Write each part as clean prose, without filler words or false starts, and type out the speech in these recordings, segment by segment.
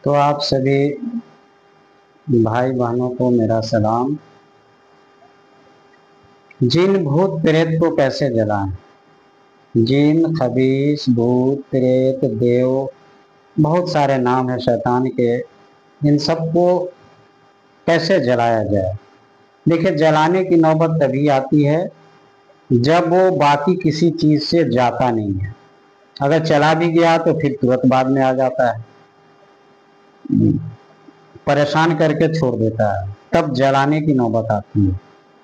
तो आप सभी भाई बहनों को मेरा सलाम। जिन भूत प्रेत को कैसे जलाएं? जिन, खबीस, भूत प्रेत, देव, बहुत सारे नाम है शैतान के। इन सबको कैसे जलाया जाए? देखिए, जलाने की नौबत तभी आती है जब वो बाकी किसी चीज से जाता नहीं है। अगर चला भी गया तो फिर तुरंत बाद में आ जाता है, परेशान करके छोड़ देता है, तब जलाने की नौबत आती है।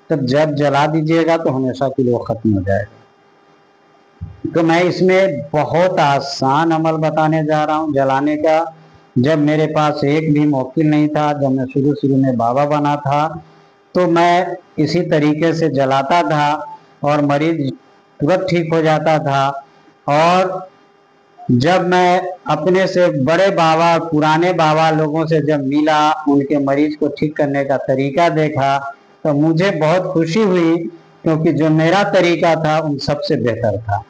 तब जब जला दीजिएगा तो हमेशा के लिए वो खत्म हो जाएगा। तो मैं इसमें बहुत आसान अमल बताने जा रहा हूँ जलाने का। जब मेरे पास एक भी मौकिल नहीं था, जब मैं शुरू शुरू में बाबा बना था, तो मैं इसी तरीके से जलाता था और मरीज तुरंत ठीक हो जाता था। और जब मैं अपने से बड़े बाबा, पुराने बाबा लोगों से जब मिला, उनके मरीज को ठीक करने का तरीका देखा, तो मुझे बहुत खुशी हुई, क्योंकि जो मेरा तरीका था उन सबसे बेहतर था।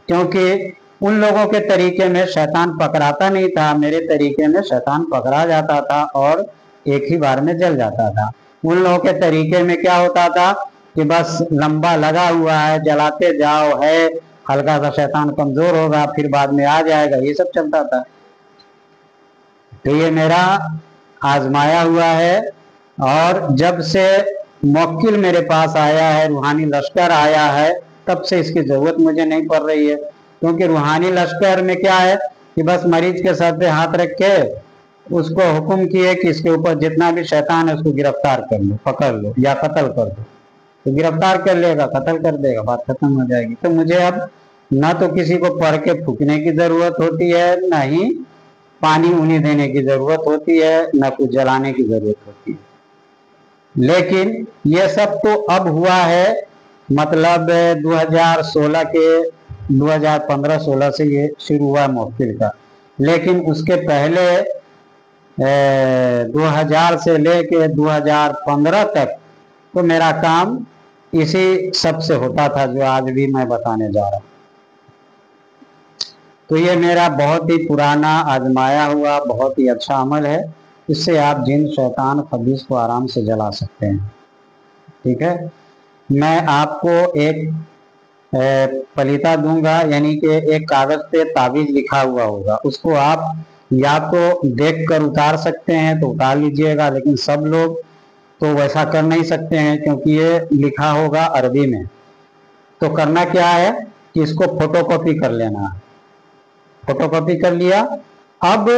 क्योंकि उन लोगों के तरीके में शैतान पकड़ाता नहीं था, मेरे तरीके में शैतान पकड़ा जाता था और एक ही बार में जल जाता था। उन लोगों के तरीके में क्या होता था कि बस लंबा लगा हुआ है, जलाते जाओ, है हल्का सा शैतान कमजोर होगा फिर बाद में आ जाएगा, ये सब चलता था। तो ये मेरा आजमाया हुआ है। और जब से मुवक्किल मेरे पास आया है, रूहानी लश्कर आया है, तब से इसकी जरूरत मुझे नहीं पड़ रही है। क्योंकि रूहानी लश्कर में क्या है कि बस मरीज के सर पे हाथ रख के उसको हुक्म किए कि इसके ऊपर जितना भी शैतान है उसको गिरफ्तार कर लो, पकड़ लो या कत्ल कर दो। तो गिरफ्तार कर लेगा, कत्ल कर देगा, बात खत्म हो जाएगी। तो मुझे अब न तो किसी को पढ़ के फूकने की जरूरत होती है, न ही पानी उन्हीं देने की जरूरत होती है, न कुछ जलाने की जरूरत होती है। लेकिन ये सब तो अब हुआ है, मतलब 2016 के 2015-16 से ये शुरू हुआ मुवक्किल का। लेकिन उसके पहले 2000 से लेके 2015 तक तो मेरा काम इसी सब से होता था, जो आज भी मैं बताने जा रहा हूँ। तो ये मेरा बहुत ही पुराना आजमाया हुआ बहुत ही अच्छा अमल है। इससे आप जिन, शैतान, खबीस को आराम से जला सकते हैं। ठीक है, मैं आपको एक पलीता दूंगा, यानी कि एक कागज पे ताबीज लिखा हुआ होगा, उसको आप या तो देख कर उतार सकते हैं तो उतार लीजिएगा, लेकिन सब लोग तो वैसा कर नहीं सकते हैं क्योंकि ये लिखा होगा अरबी में। तो करना क्या है कि इसको फोटोकॉपी कर लेना है। फोटोकॉपी कर लिया। अब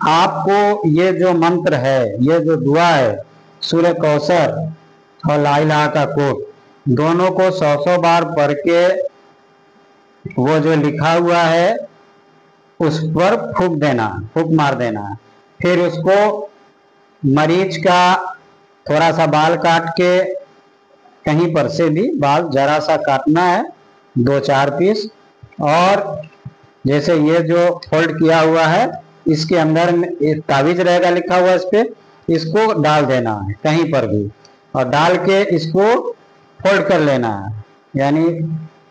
आपको ये जो मंत्र है, ये जो दुआ है, सूरह कौसर और ला इलाहा का कोट, दोनों को 100 बार पढ़ के वो जो लिखा हुआ है उस पर फूंक देना, फूंक मार देना। फिर उसको मरीज का थोड़ा सा बाल काट के, कहीं पर से भी बाल जरा सा काटना है, 2-4 पीस। और जैसे ये जो फोल्ड किया हुआ है, इसके अंदर एक ताबीज रहेगा लिखा हुआ, इस पे इसको डाल देना है कहीं पर भी, और डाल के इसको फोल्ड कर लेना है, यानी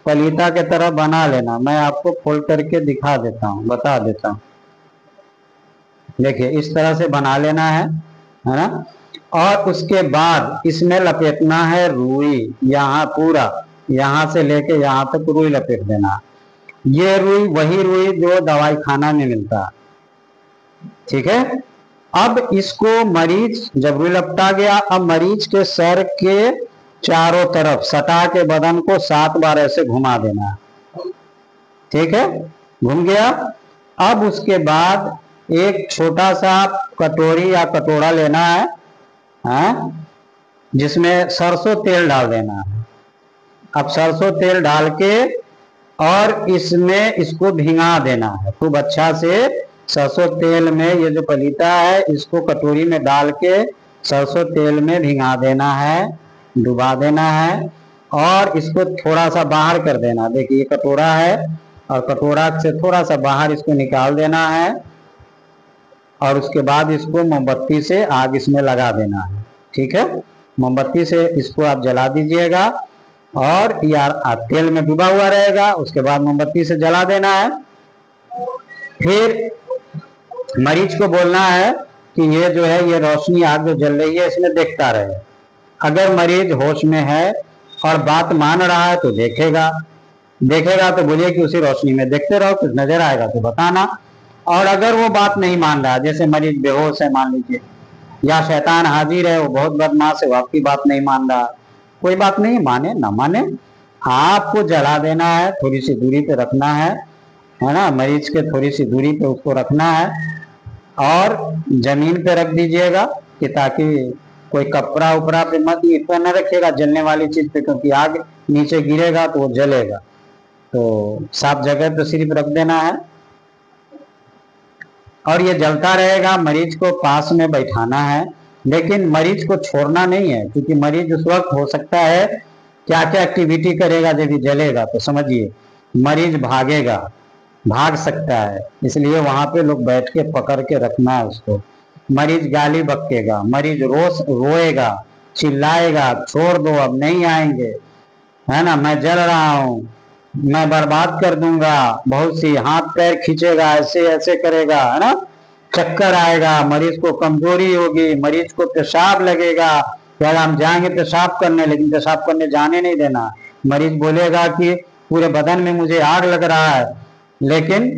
पलीता के तरह बना लेना। मैं आपको फोल्ड करके दिखा देता हूँ, बता देता हूँ। देखिए, इस तरह से बना लेना है ना। और उसके बाद इसमें लपेटना है रुई, यहाँ पूरा, यहाँ से लेके यहाँ तक रुई लपेट देना। ये रुई वही रुई जो दवाई खाना में मिलता है। ठीक है, अब इसको मरीज जब रुई लपटा गया, अब मरीज के सर के चारों तरफ सटा के बदन को 7 बार ऐसे घुमा देना। ठीक है, घूम गया। अब उसके बाद एक छोटा सा कटोरी या कटोरा लेना है, जिसमें सरसों तेल डाल देना है। अब सरसों तेल डाल के और इसमें इसको भिंगा देना है खूब अच्छा से। सरसों तेल में ये जो पलीता है इसको कटोरी में डाल के सरसों तेल में भिंगा देना है, डुबा देना है, और इसको थोड़ा सा बाहर कर देना। देखिए, ये कटोरा है और कटोरा से थोड़ा सा बाहर इसको निकाल देना है, और उसके बाद इसको मोमबत्ती से आग इसमें लगा देना है। ठीक है, मोमबत्ती से इसको आप जला दीजिएगा, और यार तेल में डूबा हुआ रहेगा। उसके बाद मोमबत्ती से जला देना है। फिर मरीज को बोलना है कि ये जो है ये रोशनी आग जो जल रही है इसमें देखता रहे। अगर मरीज होश में है और बात मान रहा है तो देखेगा, देखेगा तो बोलिए कि उसी रोशनी में देखते रहो, कुछ नजर आएगा तो बताना। और अगर वो बात नहीं मान रहा, जैसे मरीज बेहोश है मान लीजिए, या शैतान हाजिर है, वो बहुत बदमाश है, वो आपकी बात नहीं मान रहा, कोई बात नहीं, माने ना माने, आपको जला देना है, थोड़ी सी दूरी पे रखना है ना, मरीज के थोड़ी सी दूरी पे उसको रखना है और जमीन पे रख दीजिएगा कि ताकि कोई कपड़ा उपड़ा पे मत, ईंट पे न रखिएगा जलने वाली चीज पे, क्योंकि आग नीचे गिरेगा तो वो जलेगा। तो साफ जगह पे सिर्फ रख देना है और ये जलता रहेगा। मरीज को पास में बैठाना है, लेकिन मरीज को छोड़ना नहीं है, क्योंकि मरीज उस वक्त हो सकता है क्या क्या एक्टिविटी करेगा जब ये जलेगा, तो समझिए मरीज भागेगा, भाग सकता है, इसलिए वहां पे लोग बैठ के पकड़ के रखना है उसको। मरीज गाली बकेगा, मरीज रोएगा, चिल्लाएगा, छोड़ दो अब नहीं आएंगे, है ना, मैं जल रहा हूँ, मैं बर्बाद कर दूंगा, बहुत सी हाथ पैर खींचेगा, ऐसे ऐसे करेगा, है ना, चक्कर आएगा, मरीज को कमजोरी होगी, मरीज को पेशाब लगेगा, यार हम जाएंगे पेशाब करने, लेकिन पेशाब करने जाने नहीं देना। मरीज बोलेगा कि पूरे बदन में मुझे आग लग रहा है, लेकिन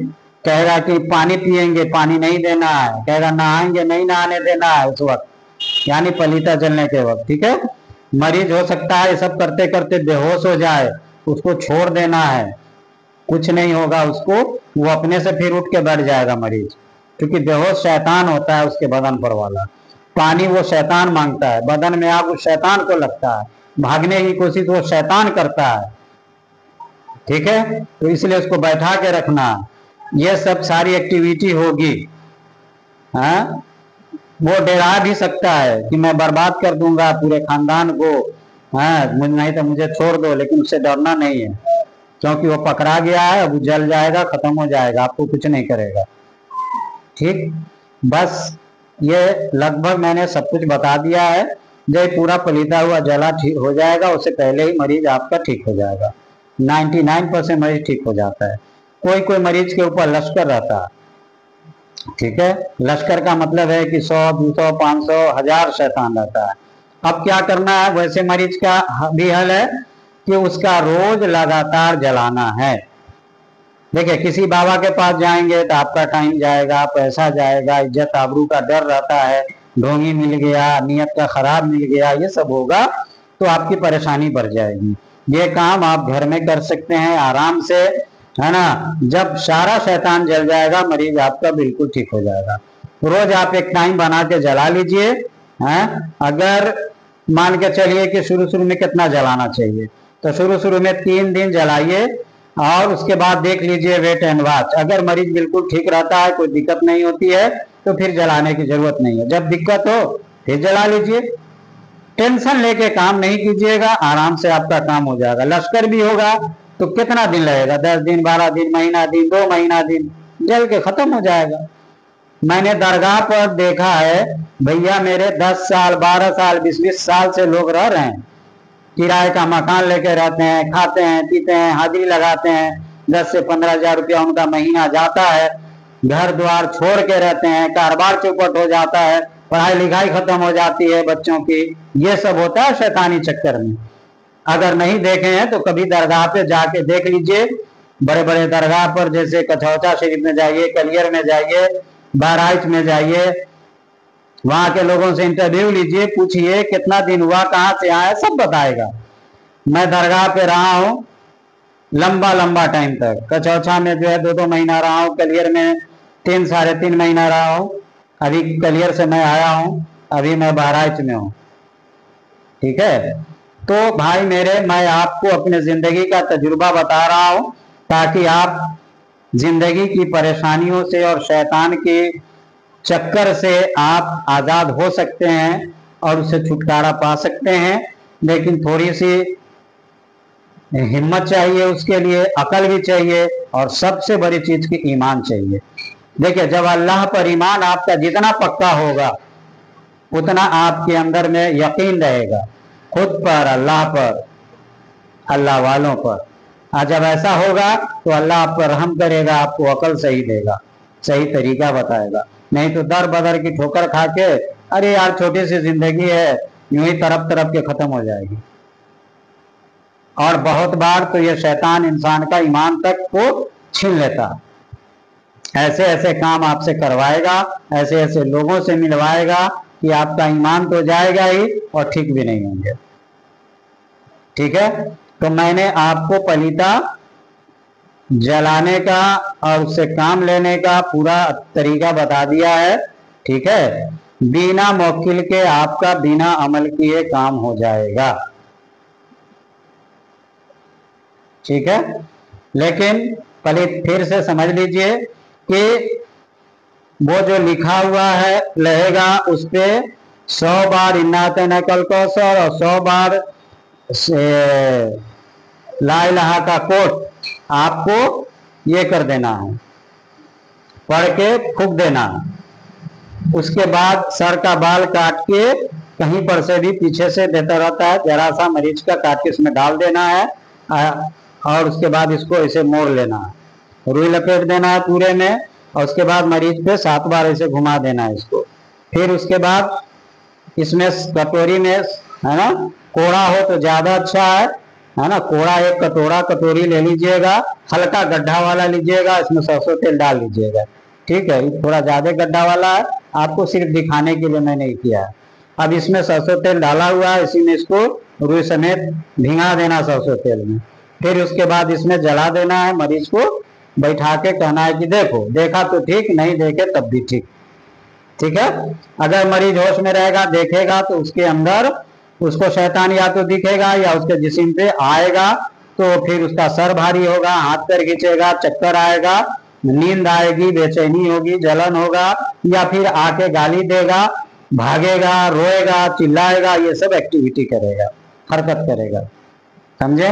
कहेगा कि पानी पिएंगे, पानी नहीं देना है, कहेगा नहाएंगे, नहीं नहाने देना है उस वक्त, यानी पलीता जलने के वक्त। ठीक है, मरीज हो सकता है ये सब करते करते बेहोश हो जाए, उसको छोड़ देना है, कुछ नहीं होगा उसको, वो अपने से फिर उठ के बैठ जाएगा मरीज, क्योंकि बेहोश शैतान होता है उसके बदन पर वाला, पानी वो शैतान मांगता है, बदन में आग उस शैतान को लगता है, भागने की कोशिश वो शैतान करता है। ठीक है, तो इसलिए उसको बैठा के रखना, ये सब सारी एक्टिविटी होगी। हाँ, वो डरा भी सकता है कि मैं बर्बाद कर दूंगा पूरे खानदान को, हाँ नहीं तो मुझे छोड़ दो, लेकिन उससे डरना नहीं है, क्योंकि वो पकड़ा गया है, अब जल जाएगा, खत्म हो जाएगा, आपको कुछ नहीं करेगा। ठीक, बस ये लगभग मैंने सब कुछ बता दिया है। जब पूरा पलीता हुआ जला ठीक हो जाएगा, उससे पहले ही मरीज आपका ठीक हो जाएगा। 99% मरीज ठीक हो जाता है। कोई कोई मरीज के ऊपर लश्कर रहता है। ठीक है, लश्कर का मतलब है कि 100, 200, 500, 1000 शैतान रहता है। अब क्या करना है, वैसे मरीज का भी हल है कि उसका रोज लगातार जलाना है। देखिए, किसी बाबा के पास जाएंगे तो आपका टाइम जाएगा, पैसा जाएगा, इज्जत आबरू का डर रहता है, ढोंगी मिल गया, नियत का खराब मिल गया, ये सब होगा तो आपकी परेशानी बढ़ जाएगी। ये काम आप घर में कर सकते हैं आराम से, है ना। जब सारा शैतान जल जाएगा, मरीज आपका बिल्कुल ठीक हो जाएगा। रोज आप एक टाइम बना के जला लीजिए। हैं, अगर मान के चलिए कि शुरू शुरू में कितना जलाना चाहिए, तो शुरू शुरू में 3 दिन जलाइए और उसके बाद देख लीजिए वेट एंड वॉच। अगर मरीज बिल्कुल ठीक रहता है, कोई दिक्कत नहीं होती है, तो फिर जलाने की जरूरत नहीं है। जब दिक्कत हो फिर जला लीजिए। टेंशन लेके काम नहीं कीजिएगा, आराम से आपका काम हो जाएगा। लश्कर भी होगा तो कितना दिन लगेगा, 10 दिन, 12 दिन, महीना दिन, 2 महीना दिन, जल के खत्म हो जाएगा। मैंने दरगाह पर देखा है भैया, मेरे 10 साल, 12 साल, 20-20 साल से लोग रह रहे हैं, किराए का मकान लेके रहते हैं, खाते हैं, पीते हैं, हाजिरी लगाते हैं, 10 से 15 हजार रुपया उनका महीना जाता है, घर द्वार छोड़ के रहते हैं, कारोबार चौपट हो जाता है, पढ़ाई लिखाई खत्म हो जाती है बच्चों की। ये सब होता है शैतानी चक्कर में। अगर नहीं देखे हैं तो कभी दरगाह पे जाके देख लीजिए। बड़े बड़े दरगाह पर, जैसे कछौचा शरीफ में जाइए, कलियर में जाइए, बहराइच में जाइए, वहां के लोगों से इंटरव्यू लीजिए, पूछिए कितना दिन हुआ, कहाँ से आए, सब बताएगा। मैं दरगाह पे रहा हूँ लंबा लंबा टाइम तक, कचौछा में जो है 2-2 महीना रहा हूँ, कलियर में 3 साढ़े 3 महीना रहा हूँ, अभी कलियर से मैं आया हूँ, अभी मैं बहराइच में हूँ। ठीक है, तो भाई मेरे, मैं आपको अपने जिंदगी का तजुर्बा बता रहा हूँ ताकि आप जिंदगी की परेशानियों से और शैतान के चक्कर से आप आजाद हो सकते हैं और उससे छुटकारा पा सकते हैं। लेकिन थोड़ी सी हिम्मत चाहिए उसके लिए, अकल भी चाहिए, और सबसे बड़ी चीज की ईमान चाहिए। देखिए, जब अल्लाह पर ईमान आपका जितना पक्का होगा, उतना आपके अंदर में यकीन रहेगा खुद पर, अल्लाह पर, अल्लाह वालों पर। और जब ऐसा होगा तो अल्लाह आप पर रहम करेगा, आपको अकल सही देगा, सही तरीका बताएगा। नहीं तो दर बदर की ठोकर खा के अरे यार छोटी सी जिंदगी है, यूं ही तरफ तरफ के खत्म हो जाएगी। और बहुत बार तो ये शैतान इंसान का ईमान तक को छीन लेता, ऐसे ऐसे काम आपसे करवाएगा, ऐसे ऐसे लोगों से मिलवाएगा कि आपका ईमान तो जाएगा ही और ठीक भी नहीं होंगे। ठीक है, तो मैंने आपको पलीता जलाने का और उससे काम लेने का पूरा तरीका बता दिया है। ठीक है, बिना मौकिल के आपका बिना अमल किए काम हो जाएगा। ठीक है, लेकिन पहले फिर से समझ लीजिए कि वो जो लिखा हुआ है रहेगा उस पे 100 बार इन्नाते नकल कौसर और 100 बार ला इलाहा का कोट आपको ये कर देना है, पढ़ के फूक देना है। उसके बाद सर का बाल काट के कहीं पर से भी पीछे से देता रहता है, जरा सा मरीज का काट के इसमें डाल देना है और उसके बाद इसको ऐसे मोड़ लेना है, रुई लपेट देना है पूरे में और उसके बाद मरीज पे 7 बार ऐसे घुमा देना है इसको। फिर उसके बाद इसमें कटोरी में है ना, कोड़ा हो तो ज्यादा अच्छा है ना, कोड़ा एक कटोरी ले लीजिएगा, हल्का गड्ढा वाला लीजिएगा, इसमें सरसों तेल डाल लीजिएगा। ठीक है, थोड़ा ज्यादा गड्ढा वाला है, आपको सिर्फ दिखाने के लिए मैंने किया है। अब इसमें सरसों तेल डाला हुआ है, इसी में इसको रुई समेत भिंगा देना सरसों तेल में। फिर उसके बाद इसमें जला देना है, मरीज को बैठा के कहना है कि देखो, देखा तो ठीक, नहीं देखे तब भी ठीक। ठीक है, अगर मरीज होश में रहेगा देखेगा तो उसके अंदर उसको शैतान या तो दिखेगा या उसके जिस्म पे आएगा, तो फिर उसका सर भारी होगा, हाथ पैर खींचेगा, चक्कर आएगा, नींद आएगी, बेचैनी होगी, जलन होगा, या फिर आके गाली देगा, भागेगा, रोएगा, चिल्लाएगा, ये सब एक्टिविटी करेगा, हरकत करेगा। समझे?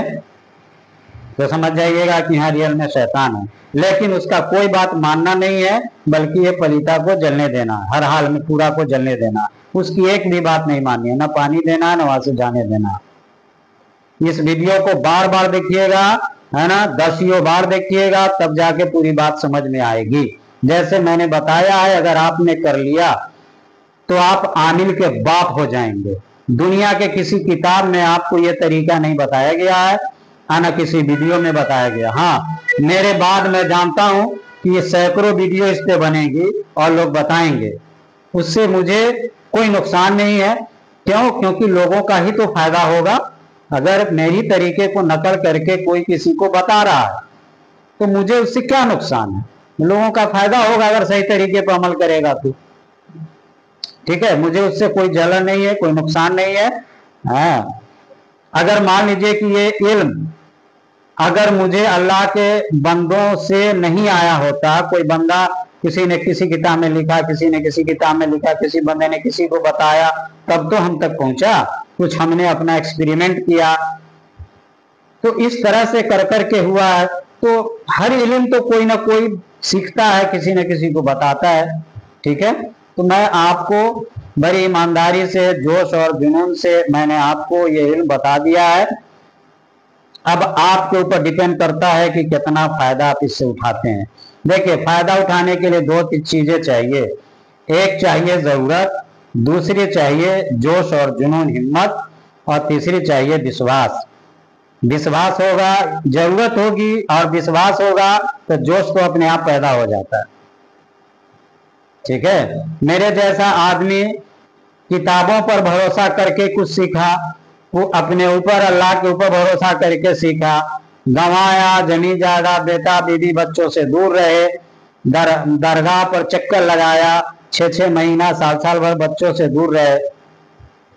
तो समझ जाइएगा कि हाँ रियल में शैतान है, लेकिन उसका कोई बात मानना नहीं है, बल्कि ये पलीता को जलने देना, हर हाल में पूरा को जलने देना, उसकी एक भी बात नहीं माननी है, ना पानी देना है, ना वहां से जाने देना। इस वीडियो को बार बार देखिएगा, है ना, 10 बार देखिएगा, तब जाके पूरी बात समझ में आएगी। जैसे मैंने बताया है, अगर आपने कर लिया तो आप आमिल के बाप हो जाएंगे। दुनिया के किसी किताब में आपको यह तरीका नहीं बताया गया है, ना किसी वीडियो में बताया गया। हाँ, मेरे बाद मैं जानता हूं कि ये सैकड़ों वीडियो इस पे बनेगी और लोग बताएंगे, उससे मुझे कोई नुकसान नहीं है। क्यों? क्योंकि लोगों का ही तो फायदा होगा। अगर मेरी तरीके को नकल करके कोई किसी को बता रहा है तो मुझे उससे क्या नुकसान है? लोगों का फायदा होगा अगर सही तरीके पर अमल करेगा तो। ठीक है, मुझे उससे कोई जलन नहीं है, कोई नुकसान नहीं है। हाँ, अगर मान लीजिए कि ये इल्म अगर मुझे अल्लाह के बंदों से नहीं आया होता, कोई बंदा किसी ने किसी किताब में लिखा, किसी ने किसी किताब में लिखा, किसी बंदे ने किसी को बताया, तब तो हम तक पहुंचा, कुछ हमने अपना एक्सपेरिमेंट किया, तो इस तरह से कर करके हुआ है। तो हर इल्म तो कोई ना कोई सीखता है, किसी न किसी को बताता है। ठीक है, तो मैं आपको बड़ी ईमानदारी से, जोश और जुनून से मैंने आपको ये इल्म बता दिया है। अब आपके ऊपर डिपेंड करता है कि कितना फायदा आप इससे उठाते हैं। देखिए, फायदा उठाने के लिए 2 चीजें चाहिए, एक चाहिए जरूरत, दूसरी चाहिए जोश और जुनून, हिम्मत, और तीसरी चाहिए विश्वास। विश्वास होगा, जरूरत होगी और विश्वास होगा तो जोश तो अपने आप पैदा हो जाता है। ठीक है, मेरे जैसा आदमी किताबों पर भरोसा करके कुछ सीखा, वो अपने ऊपर अल्लाह के ऊपर भरोसा करके सीखा, गंवाया, जमीन जायदाद, बेटा बीवी बच्चों से दूर रहे, दरगाह पर चक्कर लगाया, 6-6 महीना, साल भर बच्चों से दूर रहे,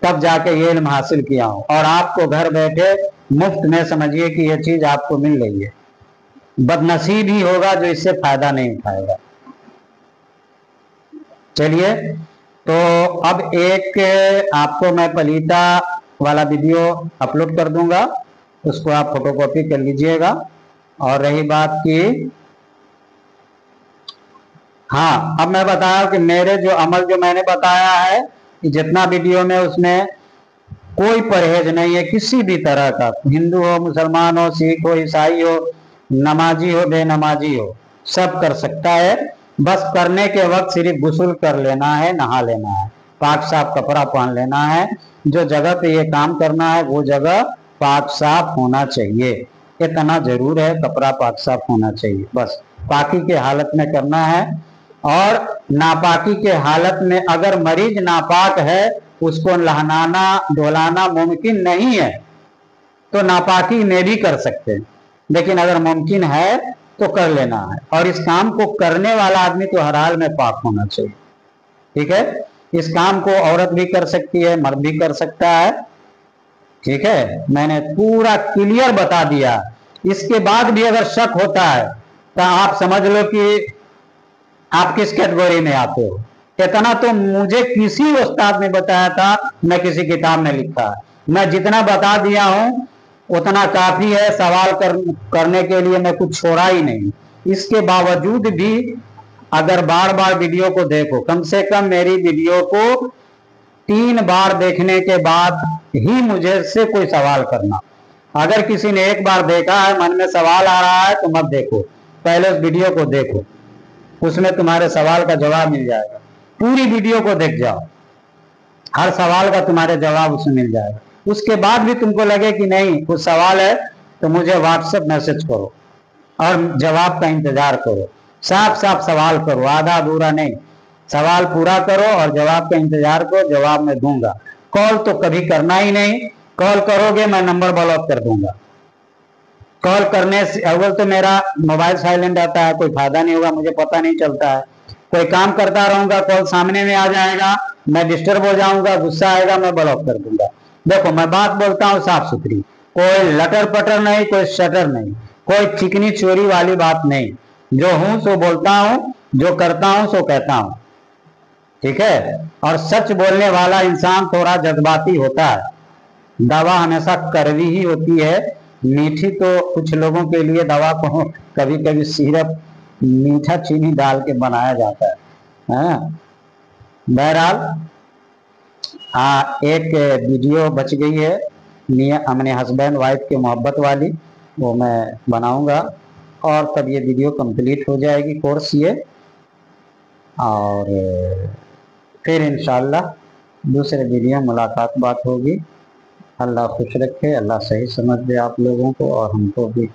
तब जाके ये इल्म हासिल किया हूं। और आपको घर बैठे मुफ्त में समझिए कि ये चीज आपको मिल रही है। बदनसीब ही होगा जो इससे फायदा नहीं उठाएगा। चलिए, तो अब एक आपको मैं पलीता वाला वीडियो अपलोड कर दूंगा, उसको आप फोटोकॉपी कर लीजिएगा। और रही बात की, हाँ, अब मैं बताया कि मेरे जो अमल जो मैंने बताया है कि जितना वीडियो में, उसमें कोई परहेज नहीं है किसी भी तरह का। हिंदू हो, मुसलमान हो, सिख हो, ईसाई हो, नमाजी हो, बेनमाजी हो, सब कर सकता है। बस करने के वक्त सिर्फ गुस्ल कर लेना है, नहा लेना है, पाक साफ कपड़ा पहन लेना है। जो जगह पे ये काम करना है वो जगह पाक साफ होना चाहिए, इतना जरूर है, कपड़ा पाक साफ होना चाहिए। बस पाकी के हालत में करना है। और नापाकी के हालत में अगर मरीज नापाक है, उसको नहलाना धुलाना मुमकिन नहीं है, तो नापाकी में भी कर सकते हैं, लेकिन अगर मुमकिन है तो कर लेना है। और इस काम को करने वाला आदमी तो हर हाल में पाक होना चाहिए। ठीक है, इस काम को औरत भी कर सकती है, मर्द भी कर सकता है। ठीक है, मैंने पूरा क्लियर बता दिया। इसके बाद भी अगर शक होता है तो आप समझ लो कि आप किस कैटेगरी में आते हो। इतना तो मुझे किसी उस्ताद ने बताया था, मैं किसी किताब में लिखा है। मैं जितना बता दिया हूं उतना काफी है, सवाल करने के लिए मैं कुछ छोड़ा ही नहीं। इसके बावजूद भी अगर बार बार वीडियो को देखो, कम से कम मेरी वीडियो को 3 बार देखने के बाद ही मुझे से कोई सवाल करना। अगर किसी ने एक बार देखा है, मन में सवाल आ रहा है, तो मत देखो, पहले उस वीडियो को देखो, उसमें तुम्हारे सवाल का जवाब मिल जाएगा। पूरी वीडियो को देख जाओ, हर सवाल का तुम्हारे जवाब उसमें मिल जाएगा। उसके बाद भी तुमको लगे कि नहीं कुछ सवाल है, तो मुझे व्हाट्सएप मैसेज करो और जवाब का इंतजार करो। साफ साफ सवाल करो, आधा अधूरा नहीं, सवाल पूरा करो और जवाब का इंतजार करो, जवाब मैं दूंगा। कॉल तो कभी करना ही नहीं, कॉल करोगे मैं नंबर ब्लॉक कर दूंगा। कॉल करने से अव्वल तो मेरा मोबाइल साइलेंट आता है, कोई फायदा नहीं होगा, मुझे पता नहीं चलता है। कोई काम करता रहूंगा, कॉल सामने में आ जाएगा, मैं डिस्टर्ब हो जाऊंगा, गुस्सा आएगा, मैं ब्लॉक कर दूंगा। देखो मैं बात बोलता हूँ साफ सुथरी, कोई लटर पटर नहीं, कोई शटर नहीं, कोई चिकनी चोरी वाली बात नहीं। जो हूं सो बोलता हूं, जो करता हूं सो कहता हूं। ठीक है, और सच बोलने वाला इंसान थोड़ा जज्बाती होता है। दवा हमेशा कड़वी ही होती है, मीठी तो कुछ लोगों के लिए दवा को कभी कभी सिरप मीठा चीनी डाल के बनाया जाता है। बहरहाल एक वीडियो बच गई है अपने हस्बैंड वाइफ के मोहब्बत वाली, वो मैं बनाऊंगा और तब ये वीडियो कंप्लीट हो जाएगी कोर्स ये। और फिर इंशाल्लाह दूसरे वीडियो मुलाकात बात होगी। अल्लाह खुश रखे, अल्लाह सही समझ दे आप लोगों को और हमको भी।